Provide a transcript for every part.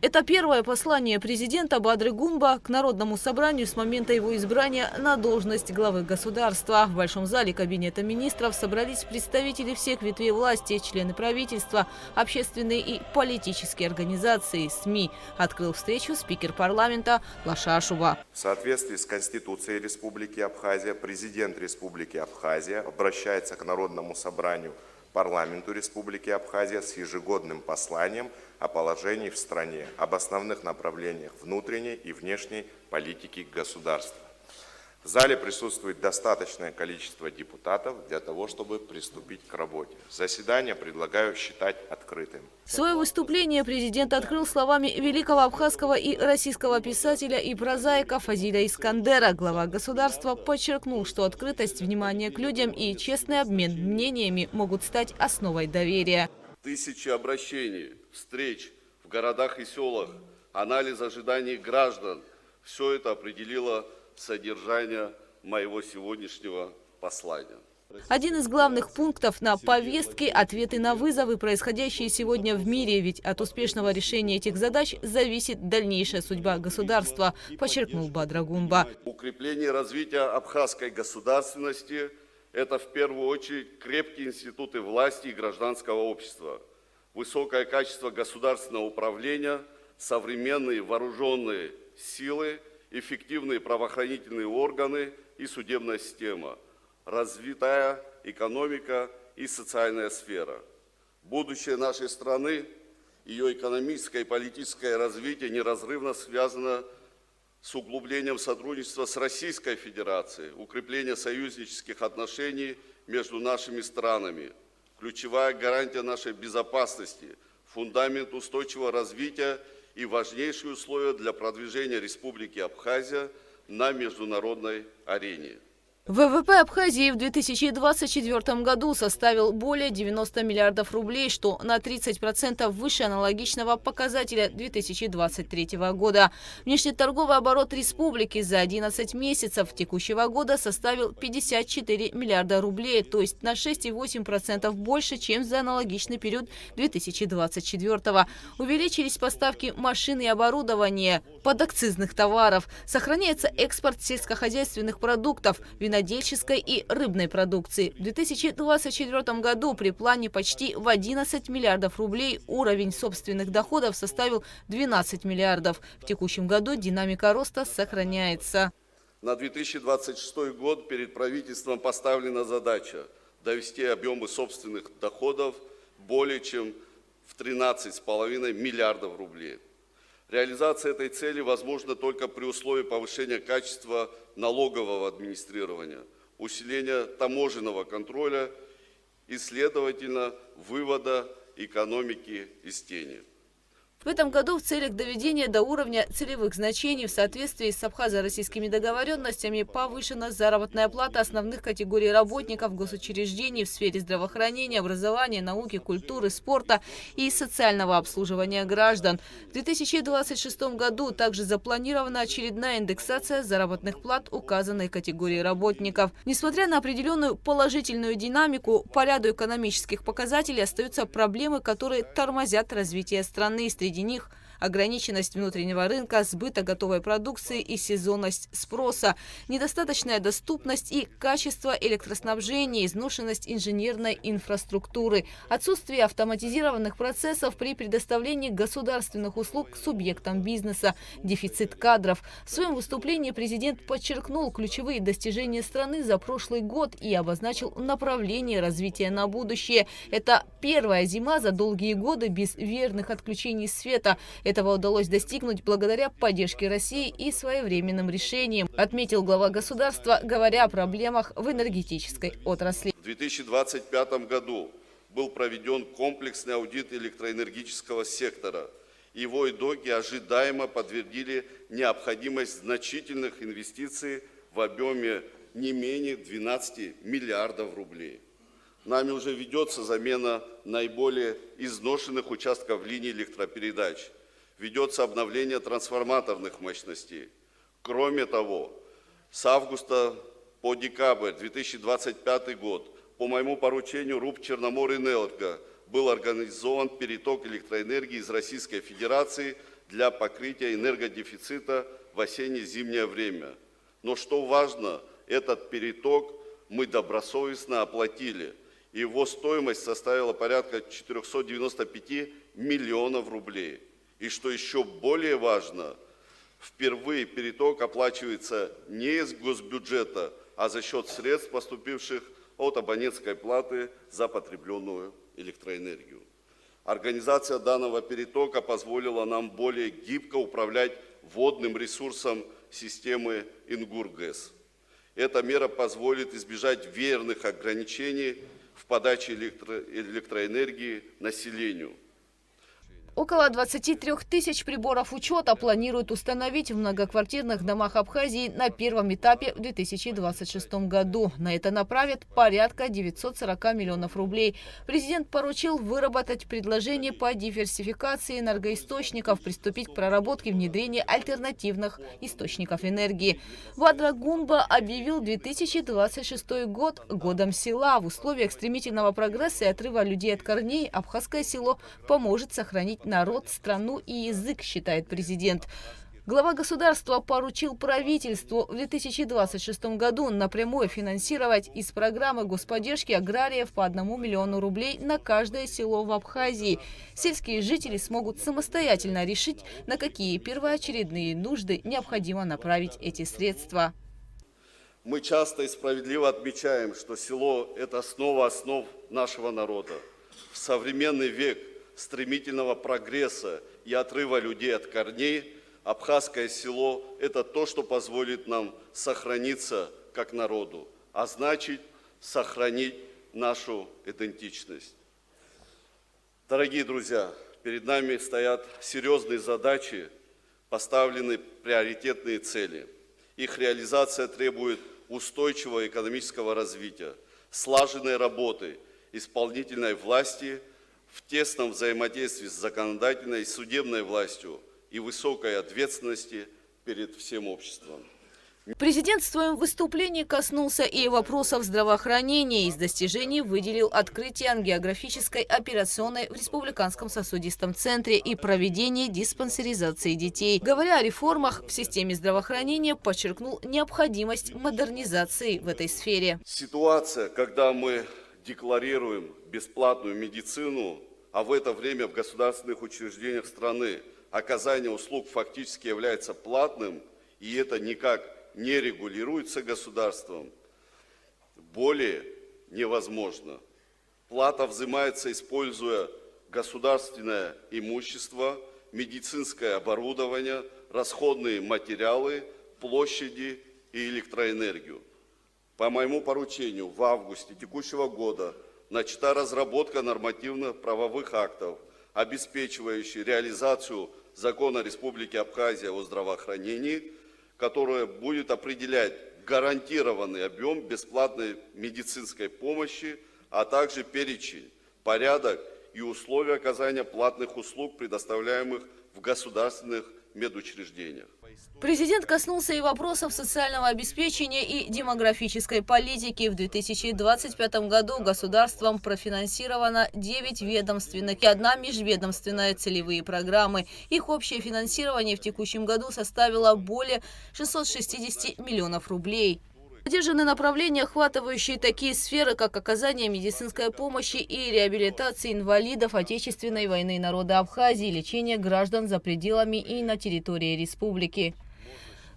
Это первое послание президента Бадры Гумба к Народному собранию с момента его избрания на должность главы государства. В Большом зале Кабинета министров собрались представители всех ветвей власти, члены правительства, общественные и политические организации, СМИ. Открыл встречу спикер парламента Лаша Ашуба. В соответствии с Конституцией Республики Абхазия, президент Республики Абхазия обращается к Народному собранию парламенту Республики Абхазия с ежегодным посланием о положении в стране, об основных направлениях внутренней и внешней политики государства. В зале присутствует достаточное количество депутатов для того, чтобы приступить к работе. Заседание предлагаю считать открытым. Свое выступление президент открыл словами великого абхазского и российского писателя и прозаика Фазиля Искандера. Глава государства подчеркнул, что открытость, внимание к людям и честный обмен мнениями могут стать основой доверия. Тысячи обращений, встреч в городах и селах, анализ ожиданий граждан – все это определило содержание моего сегодняшнего послания. Один из главных пунктов на повестке – ответы на вызовы, происходящие сегодня в мире. Ведь от успешного решения этих задач зависит дальнейшая судьба государства, подчеркнул Бадра Гумба. Укрепление и развитие абхазской государственности – это в первую очередь крепкие институты власти и гражданского общества, высокое качество государственного управления, современные вооруженные силы, эффективные правоохранительные органы и судебная система, развитая экономика и социальная сфера. Будущее нашей страны, ее экономическое и политическое развитие неразрывно связано с углублением сотрудничества с Российской Федерацией, укрепление союзнических отношений между нашими странами, ключевая гарантия нашей безопасности, фундамент устойчивого развития и важнейшие условия для продвижения Республики Абхазия на международной арене. ВВП Абхазии в 2024 году составил более 90 миллиардов рублей, что на 30% выше аналогичного показателя 2023 года. Внешнеторговый оборот республики за 11 месяцев текущего года составил 54 миллиарда рублей, то есть на 6,8% больше, чем за аналогичный период 2024. Увеличились поставки машин и оборудования, подакцизных товаров. Сохраняется экспорт сельскохозяйственных продуктов, винодельческой и рыбной продукции. В 2024 году при плане почти в 11 миллиардов рублей уровень собственных доходов составил 12 миллиардов. В текущем году динамика роста сохраняется. На 2026 год перед правительством поставлена задача довести объемы собственных доходов более чем в 13,5 миллиардов рублей. Реализация этой цели возможна только при условии повышения качества налогового администрирования, усиления таможенного контроля и, следовательно, вывода экономики из тени. В этом году в целях доведения до уровня целевых значений в соответствии с абхазо-российскими договоренностями повышена заработная плата основных категорий работников госучреждений в сфере здравоохранения, образования, науки, культуры, спорта и социального обслуживания граждан. В 2026 году также запланирована очередная индексация заработных плат указанной категории работников. Несмотря на определенную положительную динамику, по ряду экономических показателей остаются проблемы, которые тормозят развитие страны. Среди них ограниченность внутреннего рынка, сбыта готовой продукции и сезонность спроса, недостаточная доступность и качество электроснабжения, изношенность инженерной инфраструктуры, отсутствие автоматизированных процессов при предоставлении государственных услуг субъектам бизнеса, дефицит кадров. В своем выступлении президент подчеркнул ключевые достижения страны за прошлый год и обозначил направление развития на будущее. Это первая зима за долгие годы без верных отключений света. Этого удалось достигнуть благодаря поддержке России и своевременным решениям, отметил глава государства, говоря о проблемах в энергетической отрасли. В 2025 году был проведен комплексный аудит электроэнергетического сектора. Его итоги ожидаемо подтвердили необходимость значительных инвестиций в объеме не менее 12 миллиардов рублей. Нами уже ведется замена наиболее изношенных участков линий электропередач. Ведется обновление трансформаторных мощностей. Кроме того, с августа по декабрь 2025 год по моему поручению РУП «Черноморэнерго» был организован переток электроэнергии из Российской Федерации для покрытия энергодефицита в осенне-зимнее время. Но что важно, этот переток мы добросовестно оплатили. Его стоимость составила порядка 495 миллионов рублей. И что еще более важно, впервые переток оплачивается не из госбюджета, а за счет средств, поступивших от абонентской платы за потребленную электроэнергию. Организация данного перетока позволила нам более гибко управлять водным ресурсом системы Ингургэс. Эта мера позволит избежать веерных ограничений в подаче электроэнергии населению. Около 23 тысяч приборов учета планируют установить в многоквартирных домах Абхазии на первом этапе в 2026 году. На это направят порядка 940 миллионов рублей. Президент поручил выработать предложение по диверсификации энергоисточников, приступить к проработке внедрения альтернативных источников энергии. Бадра Гунба объявил 2026 год годом села. В условиях стремительного прогресса и отрыва людей от корней абхазское село поможет сохранить народ, страну и язык, считает президент. Глава государства поручил правительству в 2026 году напрямую финансировать из программы господдержки аграриев по 1 миллиону рублей на каждое село в Абхазии. Сельские жители смогут самостоятельно решить, на какие первоочередные нужды необходимо направить эти средства. Мы часто и справедливо отмечаем, что село – это основа основ нашего народа. В современный век стремительного прогресса и отрыва людей от корней абхазское село – это то, что позволит нам сохраниться как народу, а значит, сохранить нашу идентичность. Дорогие друзья, перед нами стоят серьезные задачи, поставлены приоритетные цели. Их реализация требует устойчивого экономического развития, слаженной работы исполнительной власти в тесном взаимодействии с законодательной и судебной властью и высокой ответственности перед всем обществом. Президент в своем выступлении коснулся и вопросов здравоохранения. Из достижений выделил открытие ангиографической операционной в Республиканском сосудистом центре и проведение диспансеризации детей. Говоря о реформах в системе здравоохранения, подчеркнул необходимость модернизации в этой сфере. Ситуация, когда мы декларируем бесплатную медицину, а в это время в государственных учреждениях страны оказание услуг фактически является платным, и это никак не регулируется государством, более невозможно. Плата взимается, используя государственное имущество, медицинское оборудование, расходные материалы, площади и электроэнергию. По моему поручению в августе текущего года начата разработка нормативно-правовых актов, обеспечивающих реализацию закона Республики Абхазия о здравоохранении, которая будет определять гарантированный объем бесплатной медицинской помощи, а также перечень, порядок и условия оказания платных услуг, предоставляемых в государственных медучреждениях. Президент коснулся и вопросов социального обеспечения и демографической политики. В 2025 году государством профинансировано 9 ведомственных и 1 межведомственная целевые программы. Их общее финансирование в текущем году составило более 660 миллионов рублей. Поддержаны направления, охватывающие такие сферы, как оказание медицинской помощи и реабилитации инвалидов Отечественной войны народа Абхазии, лечение граждан за пределами и на территории республики.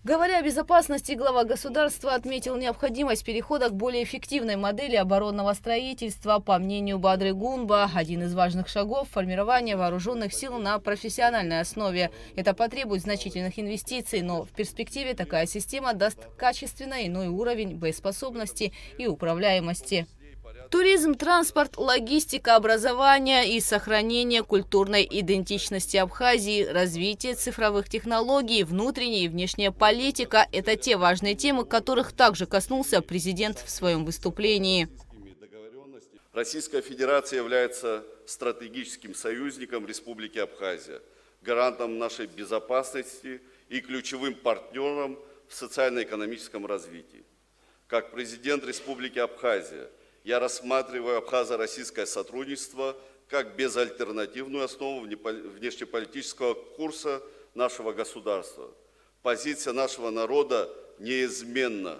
Говоря о безопасности, глава государства отметил необходимость перехода к более эффективной модели оборонного строительства. По мнению Бадры Гунба, один из важных шагов – формирование вооруженных сил на профессиональной основе. Это потребует значительных инвестиций, но в перспективе такая система даст качественно иной уровень боеспособности и управляемости. Туризм, транспорт, логистика, образование и сохранение культурной идентичности Абхазии, развитие цифровых технологий, внутренняя и внешняя политика – это те важные темы, которых также коснулся президент в своем выступлении. Российская Федерация является стратегическим союзником Республики Абхазия, гарантом нашей безопасности и ключевым партнером в социально-экономическом развитии. Как президент Республики Абхазия я рассматриваю абхазо-российское сотрудничество как безальтернативную основу внешнеполитического курса нашего государства. Позиция нашего народа неизменна.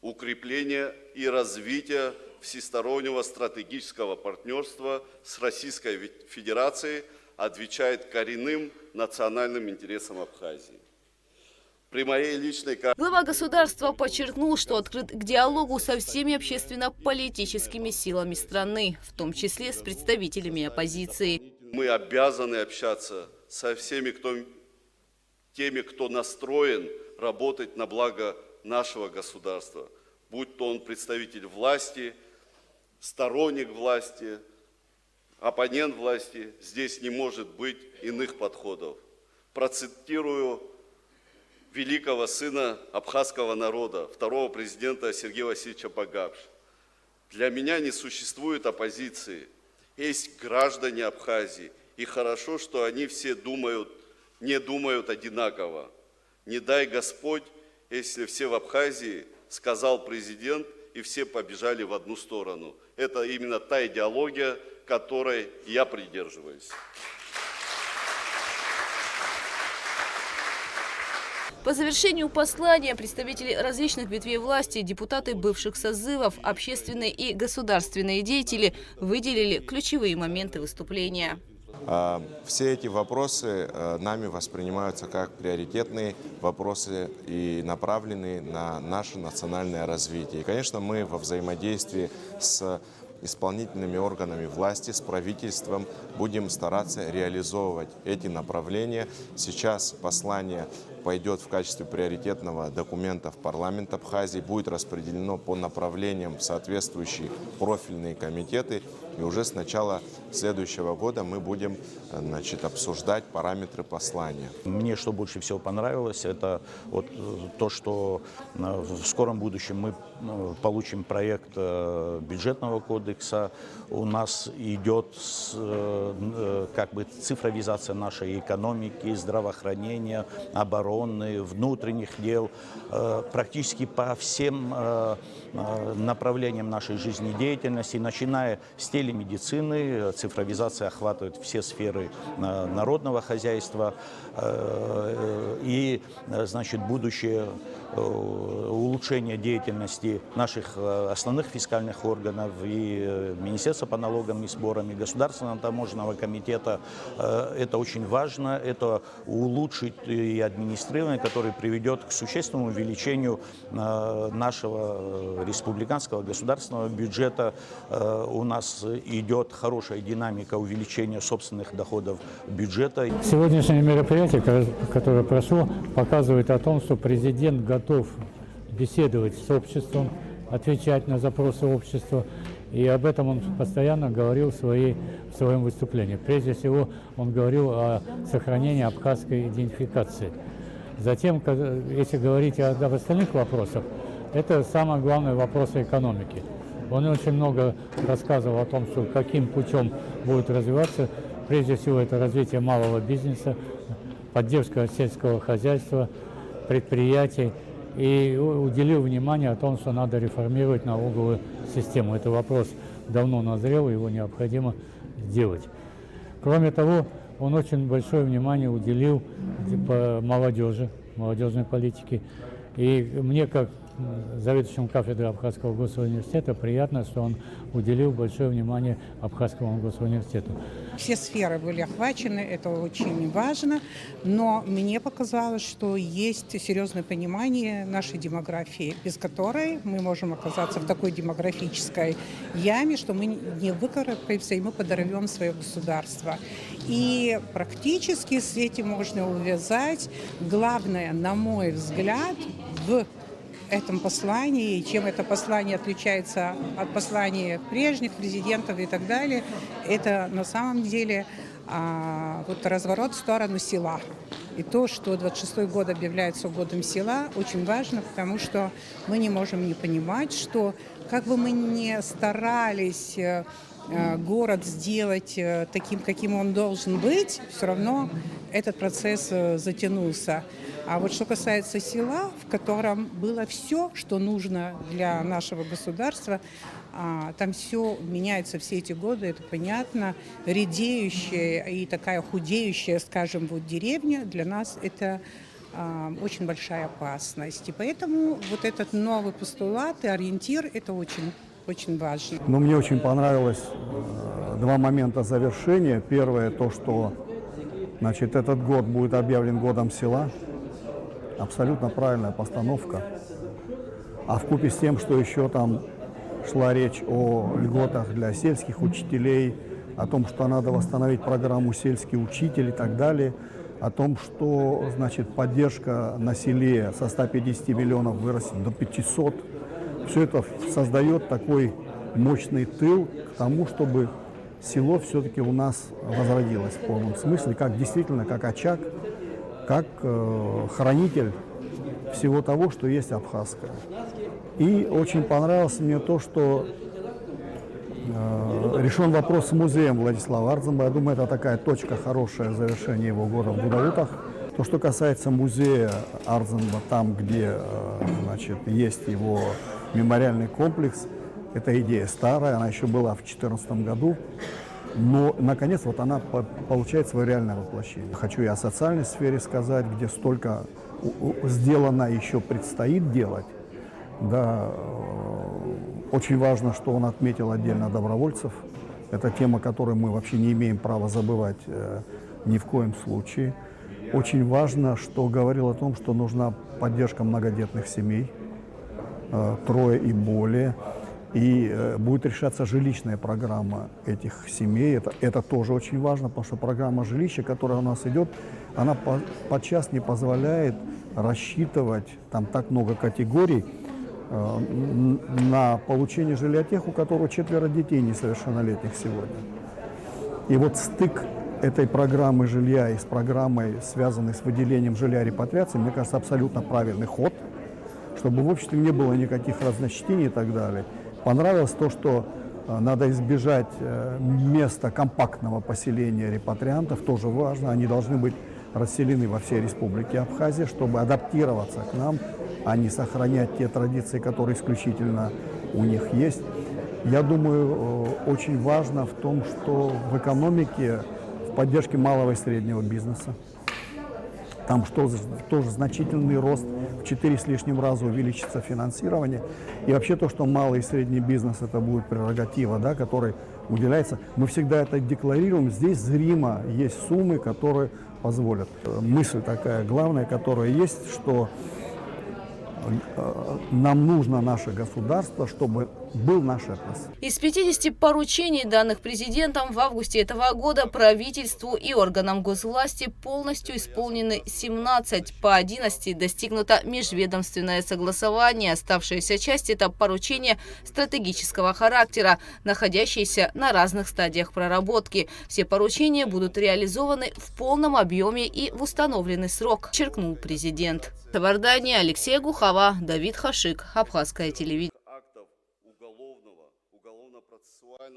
Укрепление и развитие всестороннего стратегического партнерства с Российской Федерацией отвечает коренным национальным интересам Абхазии. При моей личной... Глава государства подчеркнул, что открыт к диалогу со всеми общественно-политическими силами страны, в том числе с представителями оппозиции. Мы обязаны общаться со всеми, теми, кто настроен работать на благо нашего государства, будь то он представитель власти, сторонник власти, оппонент власти. Здесь не может быть иных подходов. Процитирую великого сына абхазского народа, второго президента Сергея Васильевича Багапш. Для меня не существует оппозиции. Есть граждане Абхазии. И хорошо, что они все не думают одинаково. Не дай Господь, если все в Абхазии, сказал президент, и все побежали в одну сторону. Это именно та идеология, которой я придерживаюсь. По завершению послания представители различных ветвей власти, депутаты бывших созывов, общественные и государственные деятели выделили ключевые моменты выступления. Все эти вопросы нами воспринимаются как приоритетные вопросы и направленные на наше национальное развитие. И, конечно, мы во взаимодействии с исполнительными органами власти, с правительством будем стараться реализовывать эти направления. Сейчас послание пойдет в качестве приоритетного документа в парламент Абхазии, будет распределено по направлениям в соответствующие профильные комитеты. И уже с начала следующего года мы будем обсуждать параметры послания. Мне что больше всего понравилось, это вот то, что в скором будущем мы получим проект бюджетного кодекса. У нас идет цифровизация нашей экономики, здравоохранения, обороны, внутренних дел. Практически по всем направлениям нашей жизнедеятельности, начиная с телемедицины, цифровизация охватывает все сферы народного хозяйства, и, будущее улучшение деятельности наших основных фискальных органов и Министерства по налогам и сборам, и Государственного таможенного комитета. Это очень важно, это улучшить и администрирование, которое приведет к существенному увеличению нашего республиканского государственного бюджета. У нас идет хорошая динамика увеличения собственных доходов бюджета. Сегодняшнее мероприятие, которое прошло, показывает о том, что президент готов беседовать с обществом, отвечать на запросы общества. И об этом он постоянно говорил в своем выступлении. Прежде всего, он говорил о сохранении абхазской идентификации. Затем, если говорить об остальных вопросах, это самое главное вопрос экономики. Он очень много рассказывал о том, что каким путем будет развиваться. Прежде всего, это развитие малого бизнеса, поддержка сельского хозяйства, предприятий. И уделил внимание о том, что надо реформировать налоговую систему. Это вопрос давно назрел, его необходимо сделать. Кроме того, он очень большое внимание уделил молодежи, молодежной политике. И мне, как заведующему кафедрой Абхазского госуниверситета, приятно, что он уделил большое внимание Абхазскому госуниверситету. Все сферы были охвачены, это очень важно, но мне показалось, что есть серьезное понимание нашей демографии, без которой мы можем оказаться в такой демографической яме, что мы не выкарабкаемся и мы подорвем свое государство. И практически с этим можно увязать главное, на мой взгляд, в этом послании, чем это послание отличается от посланий прежних президентов и так далее, это на самом деле разворот в сторону села. И то, что 26-й год объявляется годом села, очень важно, потому что мы не можем не понимать, что как бы мы ни старались город сделать таким, каким он должен быть, все равно этот процесс затянулся. А вот что касается села, в котором было все, что нужно для нашего государства, Там все меняется все эти годы, это понятно. Редеющая и такая худеющая, скажем, вот деревня для нас это очень большая опасность. И поэтому вот этот новый постулат и ориентир это очень, очень важно. Но мне очень понравилось два момента завершения. Первое то, что значит, этот год будет объявлен годом села. Абсолютно правильная постановка. А вкупе с тем, что еще там шла речь о льготах для сельских учителей, о том, что надо восстановить программу «Сельский учитель» и так далее, о том, что значит, поддержка на селе со 150 миллионов вырастет до 500. Все это создает такой мощный тыл к тому, чтобы село все-таки у нас возродилось в полном смысле, как действительно как очаг, как хранитель всего того, что есть абхазское. И очень понравилось мне то, что решен вопрос с музеем Владислава Ардзенба. Я думаю, это такая точка, хорошее завершение его года в Гудаутах. То, что касается музея Ардзенба, там, где значит, есть его мемориальный комплекс, эта идея старая, она еще была в 2014 году. Но, наконец, вот она получает свое реальное воплощение. Хочу и о социальной сфере сказать, где столько сделано, еще предстоит делать. Да, очень важно, что он отметил отдельно добровольцев. Это тема, которую мы вообще не имеем права забывать ни в коем случае. Очень важно, что говорил о том, что нужна поддержка многодетных семей, 3 и более. И будет решаться жилищная программа этих семей. Это тоже очень важно, потому что программа жилища, которая у нас идет, она подчас не позволяет рассчитывать, там так много категорий, на получение жилья тех, у которых 4 детей несовершеннолетних сегодня. И вот стык этой программы жилья и с программой, связанной с выделением жилья репатриации, мне кажется, абсолютно правильный ход, чтобы в обществе не было никаких разночтений и так далее. Понравилось то, что надо избежать места компактного поселения репатриантов, тоже важно. Они должны быть расселены во всей республике Абхазия, чтобы адаптироваться к нам, а не сохранять те традиции, которые исключительно у них есть. Я думаю, очень важно в том, что в экономике, в поддержке малого и среднего бизнеса, там тоже значительный рост, в 4 с лишним раза увеличится финансирование. И вообще то, что малый и средний бизнес, это будет прерогатива, да, которой уделяется. Мы всегда это декларируем. Здесь зримо есть суммы, которые позволят. Мысль такая главная, которая есть, что нам нужно наше государство, чтобы был наш этнос. Из 50 поручений, данных президентом в августе этого года, правительству и органам госвласти полностью исполнены 17. По 11 достигнуто межведомственное согласование. Оставшаяся часть – это поручения стратегического характера, находящиеся на разных стадиях проработки. Все поручения будут реализованы в полном объеме и в установленный срок, подчеркнул президент. В Кабардине Алексей Гухова, Давид Хашик, Абхазское телевидение. Актов уголовного, уголовно-процессуального